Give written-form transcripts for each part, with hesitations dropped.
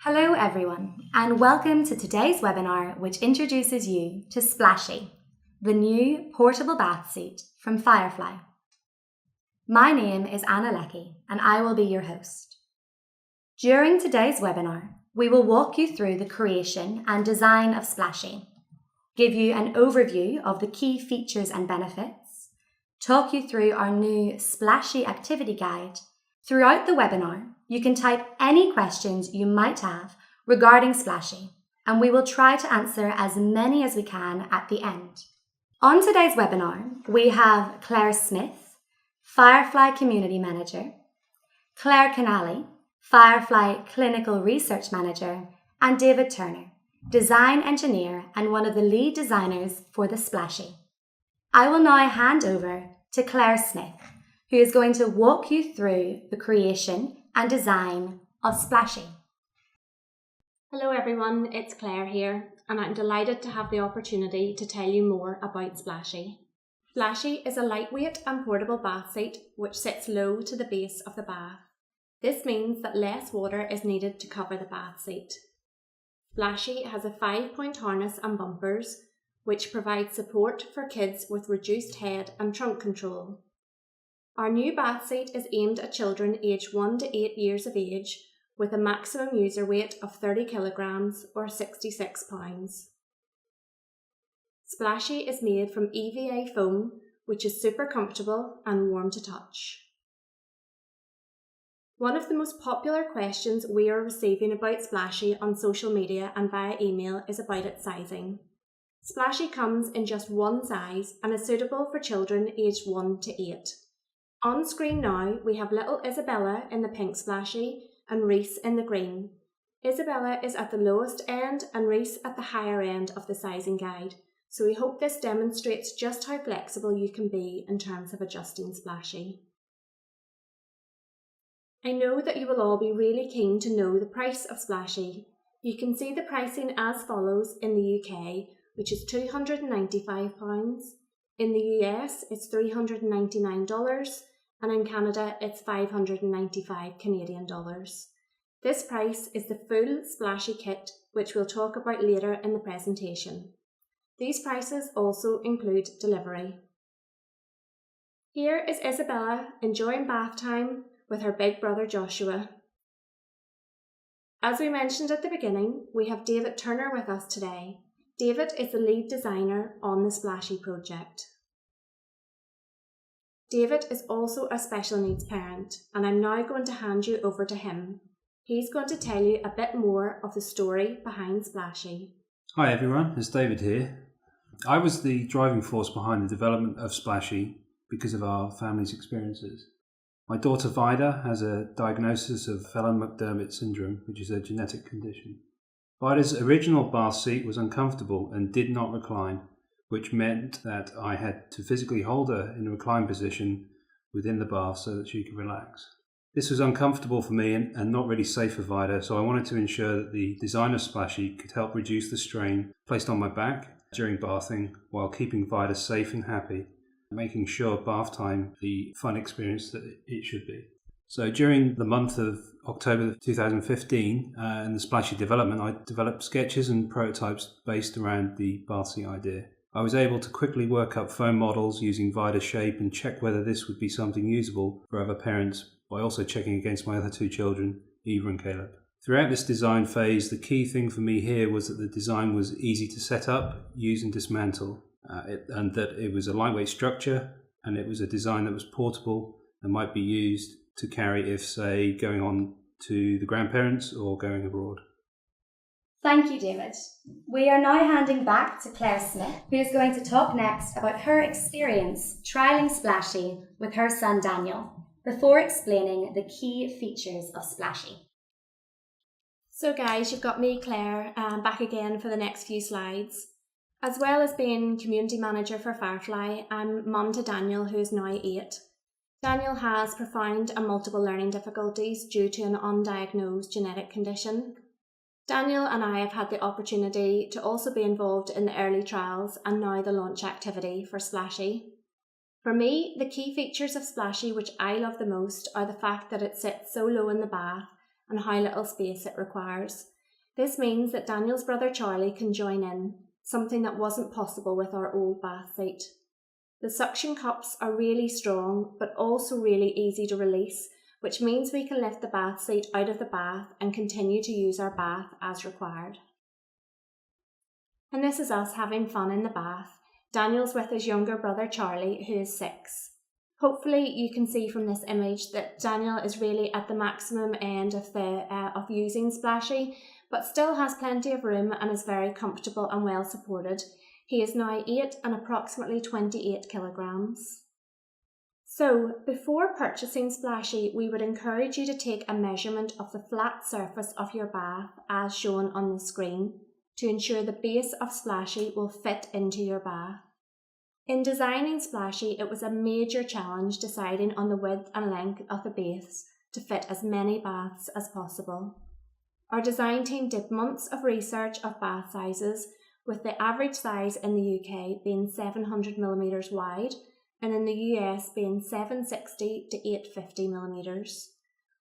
Hello everyone, and welcome to today's webinar which introduces you to Splashy, the new portable bath seat from Firefly. My name is Leckey and I will be your host. During today's webinar, we will walk you through the creation and design of Splashy, give you an overview of the key features and benefits, talk you through our new Splashy activity guide. Throughout the webinar, you can type any questions you might have regarding Splashy, and we will try to answer as many as we can at the end. On today's webinar, we have Claire Smith, Firefly Community Manager, Claire Canali, Firefly Clinical Research Manager, and David Turner, Design Engineer and one of the lead designers for the Splashy. I will now hand over to Claire Smith, who is going to walk you through the creation and design of Splashy. Hello everyone, it's Claire here, and I'm delighted to have the opportunity to tell you more about Splashy. Splashy is a lightweight and portable bath seat which sits low to the base of the bath. This means that less water is needed to cover the bath seat. Splashy has a 5-point harness and bumpers which provide support for kids with reduced head and trunk control. Our new bath seat is aimed at children aged 1 to 8 years of age with a maximum user weight of 30 kilograms or 66 pounds. Splashy is made from EVA foam, which is super comfortable and warm to touch. One of the most popular questions we are receiving about Splashy on social media and via email is about its sizing. Splashy comes in just one size and is suitable for children aged 1 to 8. On screen now, we have little Isabella in the pink Splashy and Reese in the green. Isabella is at the lowest end and Reese at the higher end of the sizing guide, so we hope this demonstrates just how flexible you can be in terms of adjusting Splashy. I know that you will all be really keen to know the price of Splashy. You can see the pricing as follows in the UK, which is £295. In the US, it's $399, and in Canada, it's $595 Canadian dollars. This price is the full Splashy kit, which we'll talk about later in the presentation. These prices also include delivery. Here is Isabella enjoying bath time with her big brother Joshua. As we mentioned at the beginning, we have David Turner with us today. David is the lead designer on the Splashy project. David is also a special needs parent, and I'm now going to hand you over to him. He's going to tell you a bit more of the story behind Splashy. Hi everyone, it's David here. I was the driving force behind the development of Splashy because of our family's experiences. My daughter Vida has a diagnosis of Phelan-McDermid syndrome, which is a genetic condition. Vida's original bath seat was uncomfortable and did not recline, which meant that I had to physically hold her in a reclined position within the bath so that she could relax. This was uncomfortable for me and not really safe for Vida, so I wanted to ensure that the design of Splashy could help reduce the strain placed on my back during bathing while keeping Vida safe and happy, making sure bath time the fun experience that it should be. So during the month of October 2015 in the Splashy development, I developed sketches and prototypes based around the bath seat idea. I was able to quickly work up foam models using Vida's shape and check whether this would be something usable for other parents by also checking against my other two children, Eva and Caleb. Throughout this design phase, the key thing for me here was that the design was easy to set up, use and dismantle, and that it was a lightweight structure and it was a design that was portable and might be used to carry if, say, going on to the grandparents or going abroad. Thank you, David. We are now handing back to Claire Smith, who is going to talk next about her experience trialling Splashy with her son Daniel, before explaining the key features of Splashy. So guys, you've got me, Claire, back again for the next few slides. As well as being community manager for Firefly, I'm mum to Daniel, who is now 8. Daniel has profound and multiple learning difficulties due to an undiagnosed genetic condition. Daniel and I have had the opportunity to also be involved in the early trials and now the launch activity for Splashy. For me, the key features of Splashy which I love the most are the fact that it sits so low in the bath and how little space it requires. This means that Daniel's brother Charlie can join in, something that wasn't possible with our old bath seat. The suction cups are really strong, but also really easy to release, which means we can lift the bath seat out of the bath and continue to use our bath as required. And this is us having fun in the bath. Daniel's with his younger brother Charlie, who is 6. Hopefully you can see from this image that Daniel is really at the maximum end of using Splashy, but still has plenty of room and is very comfortable and well supported. He is now 8 and approximately 28 kilograms. So, before purchasing Splashy, we would encourage you to take a measurement of the flat surface of your bath as shown on the screen to ensure the base of Splashy will fit into your bath. In designing Splashy, it was a major challenge deciding on the width and length of the base to fit as many baths as possible. Our design team did months of research of bath sizes, with the average size in the UK being 700mm wide and in the US being 760 to 850mm.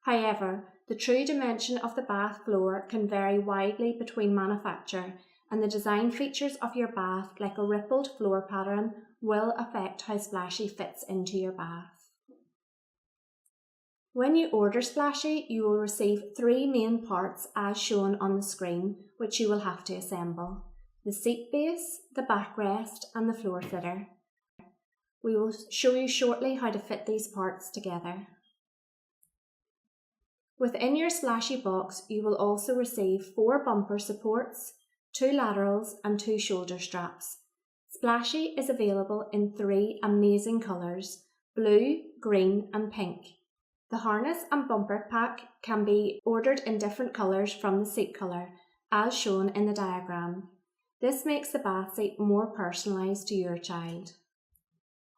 However, the true dimension of the bath floor can vary widely between manufacturer, and the design features of your bath, like a rippled floor pattern, will affect how Splashy fits into your bath. When you order Splashy, you will receive 3 main parts as shown on the screen, which you will have to assemble: the seat base, the backrest and the floor sitter. We will show you shortly how to fit these parts together. Within your Splashy box, you will also receive 4 bumper supports, 2 laterals and 2 shoulder straps. Splashy is available in 3 amazing colours: blue, green and pink. The harness and bumper pack can be ordered in different colours from the seat colour, as shown in the diagram. This makes the bath seat more personalised to your child.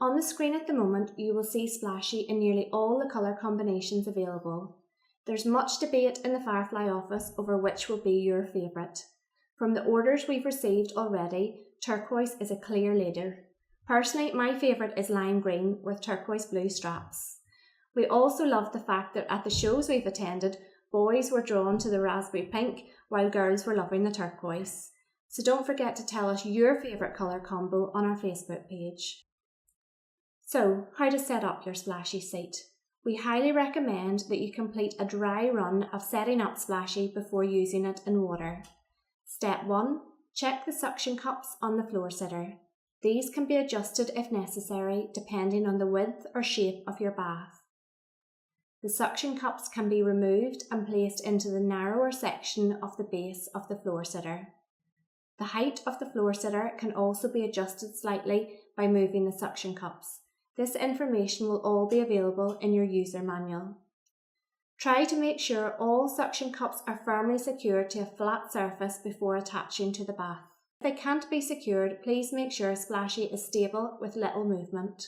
On the screen at the moment, you will see Splashy in nearly all the colour combinations available. There's much debate in the Firefly office over which will be your favourite. From the orders we've received already, turquoise is a clear leader. Personally, my favourite is lime green with turquoise blue straps. We also love the fact that at the shows we've attended, boys were drawn to the raspberry pink while girls were loving the turquoise. So don't forget to tell us your favourite colour combo on our Facebook page. So, how to set up your Splashy seat. We highly recommend that you complete a dry run of setting up Splashy before using it in water. Step 1. Check the suction cups on the floor sitter. These can be adjusted if necessary depending on the width or shape of your bath. The suction cups can be removed and placed into the narrower section of the base of the floor sitter. The height of the floor sitter can also be adjusted slightly by moving the suction cups. This information will all be available in your user manual. Try to make sure all suction cups are firmly secured to a flat surface before attaching to the bath. If they can't be secured, please make sure Splashy is stable with little movement.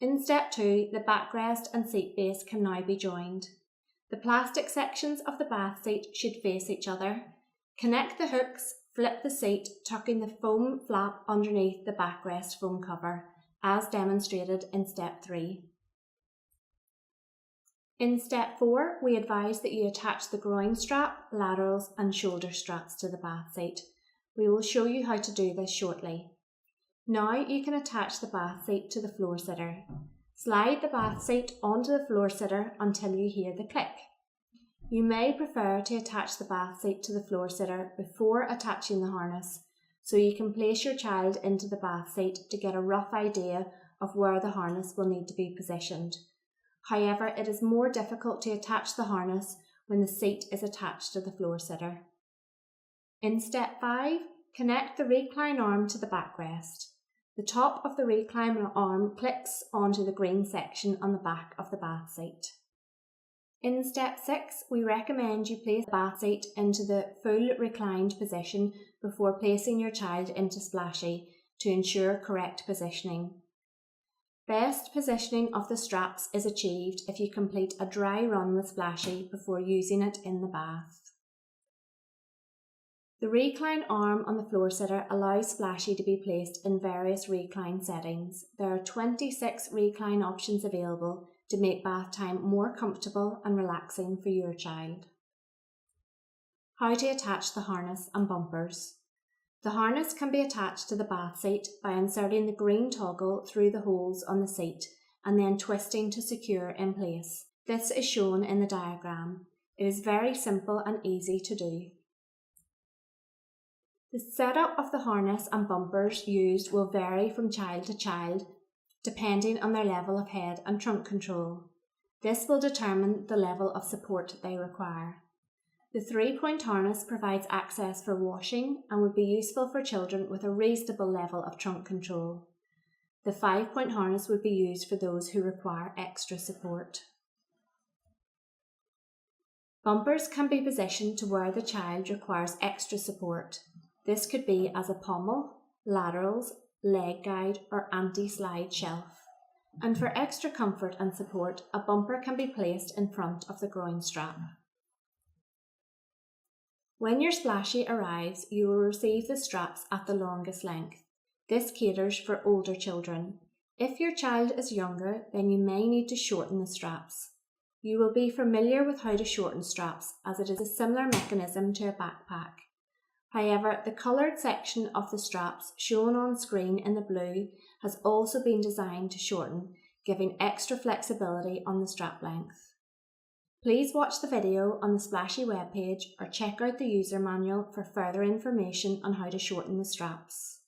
In step 2, the backrest and seat base can now be joined. The plastic sections of the bath seat should face each other. Connect the hooks, flip the seat, tucking the foam flap underneath the backrest foam cover, as demonstrated in step 3. In step 4, we advise that you attach the groin strap, laterals and shoulder straps to the bath seat. We will show you how to do this shortly. Now you can attach the bath seat to the floor sitter. Slide the bath seat onto the floor sitter until you hear the click. You may prefer to attach the bath seat to the floor sitter before attaching the harness, so you can place your child into the bath seat to get a rough idea of where the harness will need to be positioned. However, it is more difficult to attach the harness when the seat is attached to the floor sitter. In step 5, connect the recline arm to the backrest. The top of the recline arm clicks onto the green section on the back of the bath seat. In step 6, we recommend you place the bath seat into the full reclined position before placing your child into Splashy to ensure correct positioning. Best positioning of the straps is achieved if you complete a dry run with Splashy before using it in the bath. The recline arm on the floor sitter allows Splashy to be placed in various recline settings. There are 26 recline options available, to make bath time more comfortable and relaxing for your child. How to attach the harness and bumpers. The harness can be attached to the bath seat by inserting the green toggle through the holes on the seat and then twisting to secure in place. This is shown in the diagram. It is very simple and easy to do. The setup of the harness and bumpers used will vary from child to child, depending on their level of head and trunk control. This will determine the level of support they require. The 3-point harness provides access for washing and would be useful for children with a reasonable level of trunk control. The 5-point harness would be used for those who require extra support. Bumpers can be positioned to where the child requires extra support. This could be as a pommel, laterals, leg guide or anti-slide shelf. And for extra comfort and support, a bumper can be placed in front of the groin strap. When your Splashy arrives, you will receive the straps at the longest length. This caters for older children. If your child is younger, then you may need to shorten the straps. You will be familiar with how to shorten straps, as it is a similar mechanism to a backpack. However, the coloured section of the straps shown on screen in the blue has also been designed to shorten, giving extra flexibility on the strap length. Please watch the video on the Splashy webpage or check out the user manual for further information on how to shorten the straps.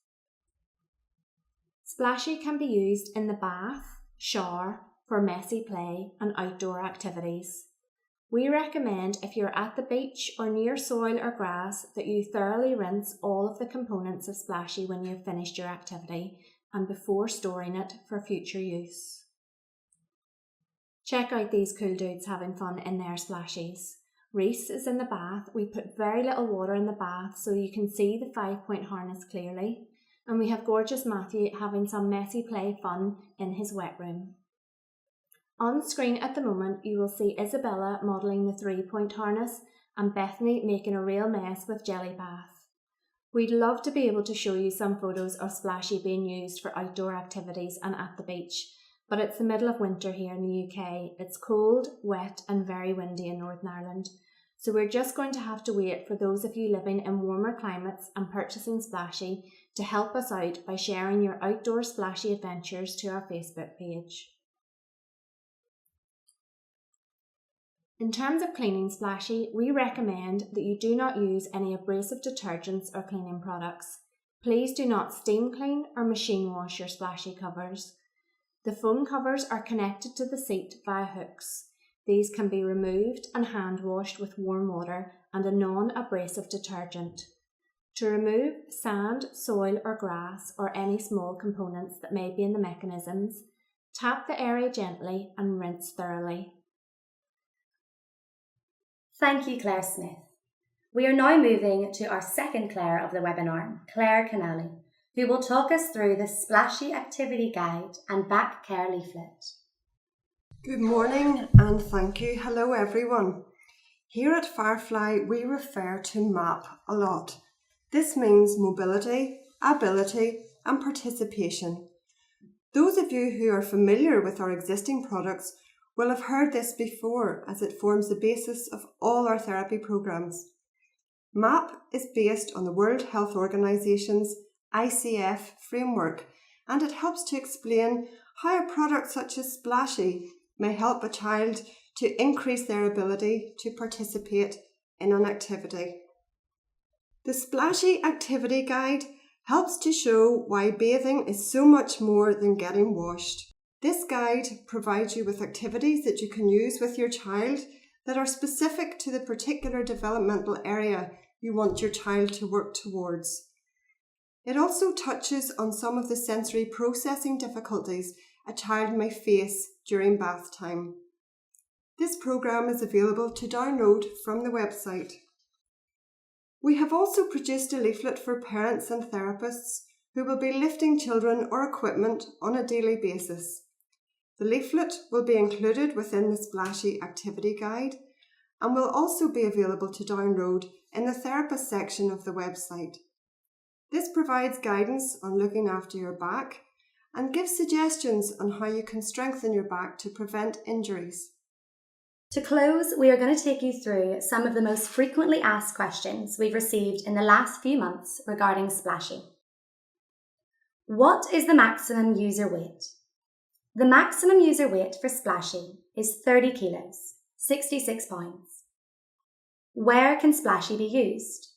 Splashy can be used in the bath, shower, for messy play and outdoor activities. We recommend if you're at the beach or near soil or grass that you thoroughly rinse all of the components of Splashy when you've finished your activity and before storing it for future use. Check out these cool dudes having fun in their Splashies. Reese is in the bath. We put very little water in the bath so you can see the 5-point harness clearly. And we have gorgeous Matthew having some messy play fun in his wet room. On screen at the moment, you will see Isabella modelling the 3-point harness and Bethany making a real mess with Jelly Bath. We'd love to be able to show you some photos of Splashy being used for outdoor activities and at the beach, but it's the middle of winter here in the UK. It's cold, wet and very windy in Northern Ireland, so we're just going to have to wait for those of you living in warmer climates and purchasing Splashy to help us out by sharing your outdoor Splashy adventures to our Facebook page. In terms of cleaning Splashy, we recommend that you do not use any abrasive detergents or cleaning products. Please do not steam clean or machine wash your Splashy covers. The foam covers are connected to the seat via hooks. These can be removed and hand washed with warm water and a non-abrasive detergent. To remove sand, soil or grass or any small components that may be in the mechanisms, tap the area gently and rinse thoroughly. Thank you, Claire Smith. We are now moving to our second Claire of the webinar, Claire Kennelly, who will talk us through the Splashy Activity Guide and Back Care Leaflet. Good morning and thank you. Hello everyone. Here at Firefly we refer to MAP a lot. This means mobility, ability and participation. Those of you who are familiar with our existing products will have heard this before, as it forms the basis of all our therapy programs. MAP is based on the World Health Organization's ICF framework, and it helps to explain how a product such as Splashy may help a child to increase their ability to participate in an activity. The Splashy Activity Guide helps to show why bathing is so much more than getting washed. This guide provides you with activities that you can use with your child that are specific to the particular developmental area you want your child to work towards. It also touches on some of the sensory processing difficulties a child may face during bath time. This program is available to download from the website. We have also produced a leaflet for parents and therapists who will be lifting children or equipment on a daily basis. The leaflet will be included within the Splashy Activity Guide and will also be available to download in the therapist section of the website. This provides guidance on looking after your back and give suggestions on how you can strengthen your back to prevent injuries. To close, we are going to take you through some of the most frequently asked questions we've received in the last few months regarding Splashy. What is the maximum user weight? The maximum user weight for Splashy is 30 kilos, 66 pounds. Where can Splashy be used?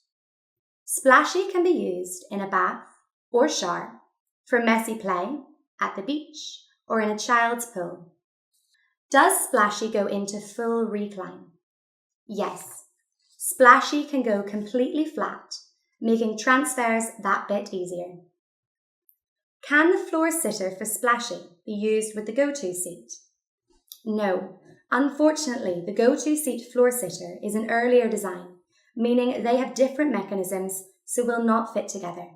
Splashy can be used in a bath or shower, for messy play, at the beach, or in a child's pool. Does Splashy go into full recline? Yes, Splashy can go completely flat, making transfers that bit easier. Can the floor sitter for Splashy be used with the go-to seat? No, unfortunately the go-to seat floor sitter is an earlier design, meaning they have different mechanisms so will not fit together.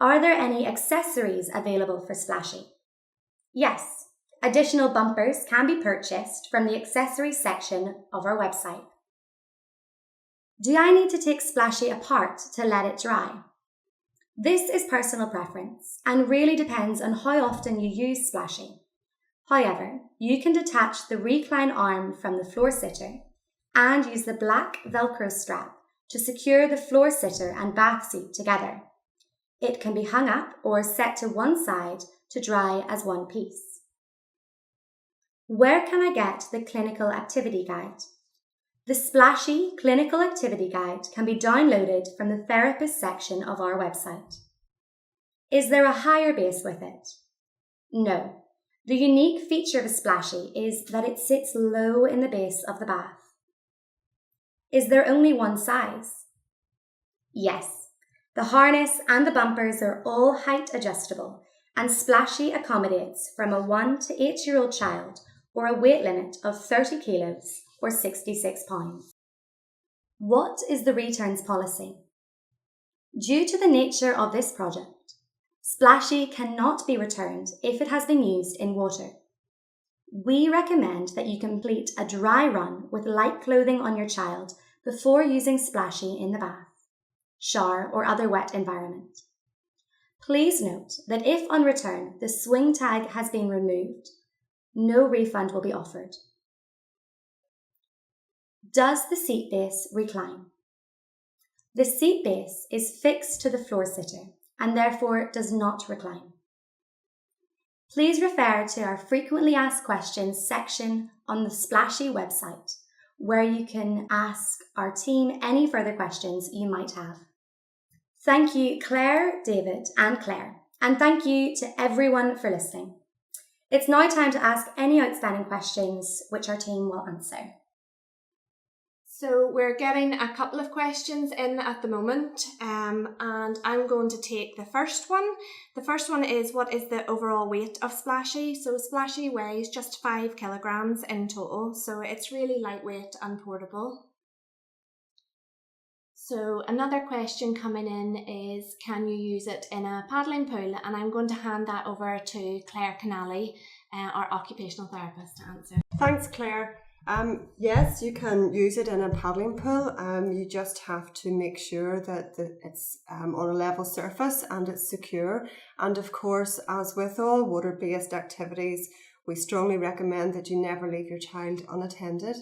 Are there any accessories available for Splashy? Yes, additional bumpers can be purchased from the accessories section of our website. Do I need to take Splashy apart to let it dry? This is personal preference and really depends on how often you use Splashy. However, you can detach the recline arm from the floor sitter and use the black Velcro strap to secure the floor sitter and bath seat together. It can be hung up or set to one side to dry as one piece. Where can I get the clinical activity guide? The Splashy clinical activity guide can be downloaded from the therapist section of our website. Is there a higher base with it? No. The unique feature of a Splashy is that it sits low in the base of the bath. Is there only one size? Yes. The harness and the bumpers are all height adjustable, and Splashy accommodates from a 1 to 8-year-old child or a weight limit of 30 kilos or 66 pounds. What is the returns policy? Due to the nature of this project, Splashy cannot be returned if it has been used in water. We recommend that you complete a dry run with light clothing on your child before using Splashy in the bath, shower or other wet environment. Please note that if on return the swing tag has been removed, no refund will be offered. Does the seat base recline? The seat base is fixed to the floor sitter and therefore does not recline. Please refer to our frequently asked questions section on the Splashy website, where you can ask our team any further questions you might have. Thank you, Claire, David, and Claire, and thank you to everyone for listening. It's now time to ask any outstanding questions, which our team will answer. So we're getting a couple of questions in at the moment, and I'm going to take the first one. The first one is, what is the overall weight of Splashy? So Splashy weighs just 5 kilograms in total, so it's really lightweight and portable. So another question coming in is, can you use it in a paddling pool? And I'm going to hand that over to Claire Canali, our occupational therapist, to answer. Thanks, Claire. Yes, you can use it in a paddling pool. You just have to make sure that it's on a level surface and it's secure. And of course, as with all water-based activities, we strongly recommend that you never leave your child unattended.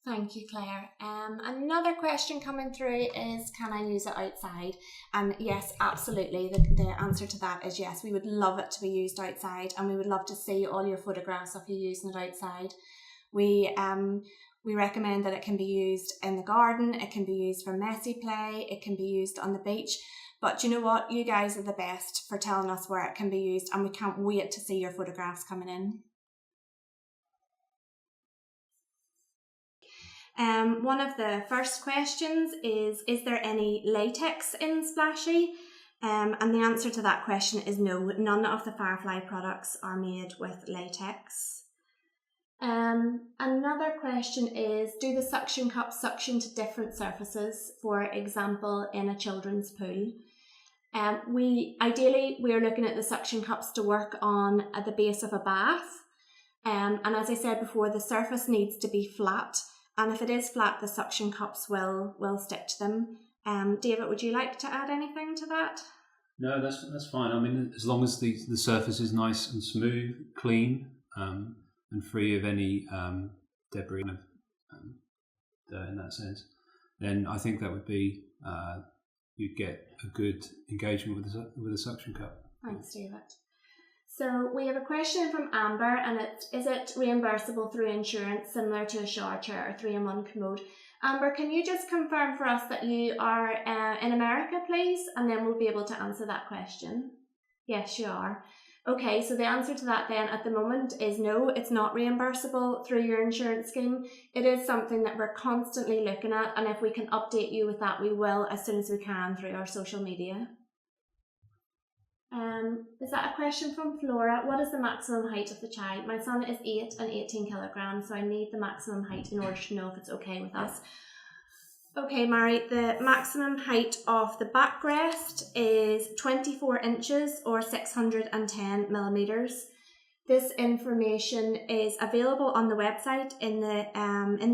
Thank you, Claire. Another question coming through is, can I use it outside? And yes, absolutely. The answer to that is yes. We would love it to be used outside, and we would love to see all your photographs of you using it outside. We recommend that it can be used in the garden, it can be used for messy play, it can be used on the beach. But you know what? You guys are the best for telling us where it can be used, and we can't wait to see your photographs coming in. One of the first questions is there any latex in Splashy? And the answer to that question is no. None of the Firefly products are made with latex. Another question is, do the suction cups suction to different surfaces, for example, in a children's pool? Ideally, we're looking at the suction cups to work on at the base of a bath. And as I said before, the surface needs to be flat. And if it is flat, the suction cups will stick to them. David, would you like to add anything to that? No, that's fine. I mean, as long as the surface is nice and smooth, clean, and free of any debris in that sense, then I think that would be you'd get a good engagement with a suction cup. Thanks, David. So we have a question from Amber, and is it reimbursable through insurance similar to a shower chair or 3-in-1 commode? Amber, can you just confirm for us that you are in America, please? And then we'll be able to answer that question. Yes, you are. Okay, so the answer to that then at the moment is no, it's not reimbursable through your insurance scheme. It is something that we're constantly looking at, and if we can update you with that, we will as soon as we can through our social media. Is that a question from Flora? What is the maximum height of the child? My son is 8 and 18 kilograms, so I need the maximum height in order to know if it's okay with us. Okay, Mary, the maximum height of the backrest is 24 inches or 610 millimeters. This information is available on the website in the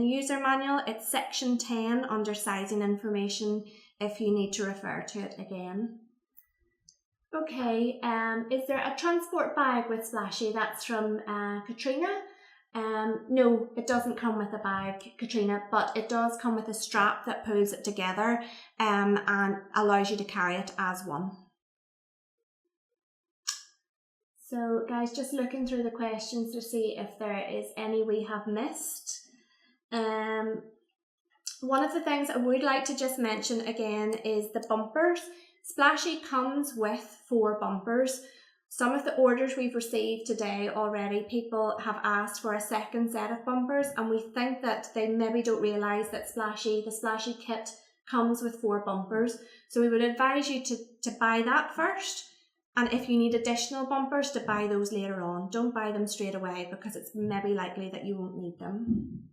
user manual. It's section 10 under sizing information if you need to refer to it again. Okay, is there a transport bag with Splashy? That's from Katrina. No, it doesn't come with a bag, Katrina, but it does come with a strap that pulls it together and allows you to carry it as one. So guys, just looking through the questions to see if there is any we have missed. One of the things I would like to just mention again is the bumpers. Splashy comes with 4 bumpers. Some of the orders we've received today already, people have asked for a second set of bumpers, and we think that they maybe don't realise that the Splashy kit comes with 4 bumpers. So we would advise you to buy that first, and if you need additional bumpers, to buy those later on. Don't buy them straight away because it's maybe likely that you won't need them.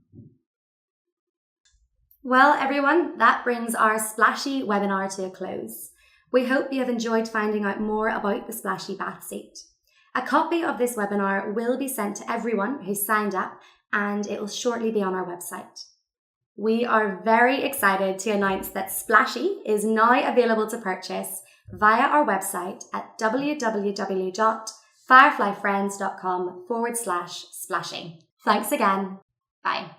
Well, everyone, that brings our Splashy webinar to a close. We hope you have enjoyed finding out more about the Splashy bath seat. A copy of this webinar will be sent to everyone who signed up, and it will shortly be on our website. We are very excited to announce that Splashy is now available to purchase via our website at www.fireflyfriends.com/splashy. Thanks again. Bye.